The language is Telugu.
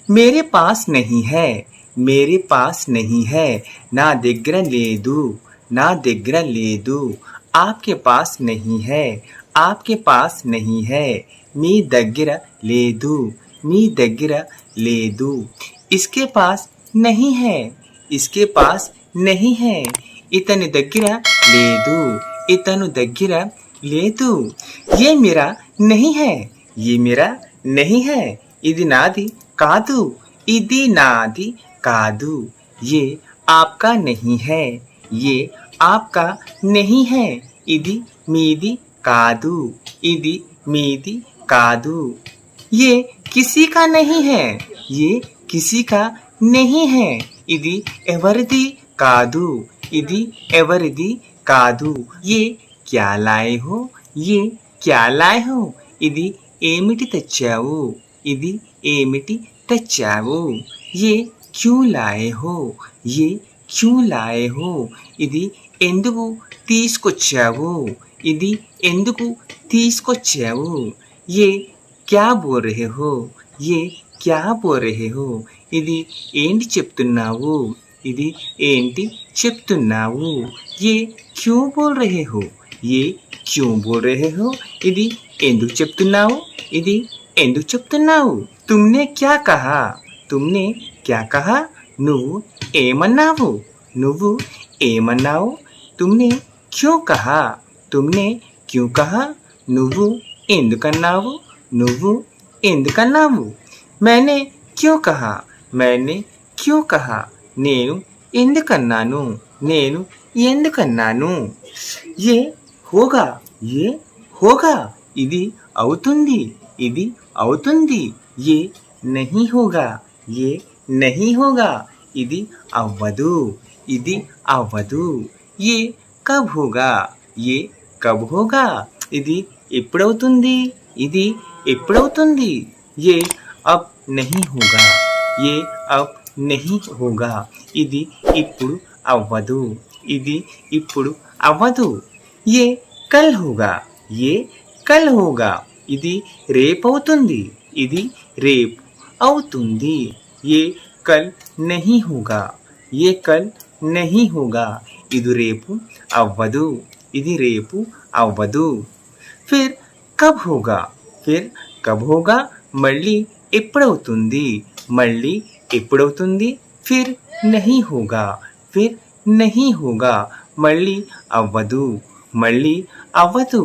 मेरे पास नहीं है, मेरे पास नहीं है, నా దగ్గర లేదు, నా దగ్గర లేదు. आपके पास नहीं है, आपके पास नहीं है, మీ దగ్గర లేదు, మీ దగ్గర లేదు. इसके पास नहीं है, इसके पास नहीं है, ఇతని దగ్గర లేదు, ఇతను దగ్గర లేదు. ये मेरा नहीं है, ये मेरा नहीं है, ఇది నాది కాదు, ఇది నాది కాదు. ये आपका नहीं है, ये आपका नहीं है, ఇది మీది కాదు, ఇది మీది కాదు. ये किसी का नहीं है, ये किसी का नहीं है, ఇది ఎవరిది కాదు, ఇది ఎవరిది కాదు. ये क्या लाए हो, ये क्या लाए हो, ఇది ఏమిటి తెచ్చావు, ఇది ఏమిటి తెచ్చావు. ये क्यों लाए हो, ये क्यों लाए हो, ఇది ఎందుకు తీసుకొచ్చావు, ఇది ఎందుకు తీసుకొచ్చావు. ये क्या बोल रहे हो, ये क्या बोल रहे हो, ఇది ఏంటి చెప్తున్నావు, ఇది ఏంటి చెప్తున్నావు. ये क्यों बोल रहे हो, ये क्यों बोल रहे हो, ఇది ఎందుకు చెప్తున్నావు, ఇది ఎందుకు చెప్తున్నావు. तुमने क्या कहा, तुमने क्या कहा, నువ్వు ఏమన్నావు, నువ్వు ఏమన్నావు. तुमने क्यों कहा, तुमने क्यों कहा, నువ్వు ఎందుకన్నావు, నువ్వు ఎందుకన్నావు. मैंने क्यों कहा, मैंने क्यों कहा, నేను ఎందుకన్నాను, నేను ఎందుకన్నాను. ये होगा, ये होगा, ఇది అవుతుంది, ఇది అవుతుంది. ये नहीं होगा, ये नहीं होगा, ఇది అవ్వదు, ఇది అవ్వదు. ये कब होगा, ये कब होगा, ఇది ఎప్పుడవుతుంది, ఇది ఎప్పుడవుతుంది. ये अब नहीं होगा, ये अब नहीं होगा, ఇది ఇప్పుడు అవ్వదు, ఇది ఇప్పుడు అవ్వదు. ये कल होगा, ये कल होगा, ఇది రేపవుతుంది, ఇది రేపు అవుతుంది. ये कल नहीं होगा, ये कल नहीं होगा, ఇది రేపు అవ్వదు, ఇది రేపు అవ్వదు. फिर कब होगा, फिर कब होगा, మళ్ళీ ఎప్పుడవుతుంది, మళ్ళీ ఎప్పుడవుతుంది. फिर नहीं होगा, फिर नहीं होगा, మళ్ళీ అవ్వదు, మళ్ళీ అవ్వదు.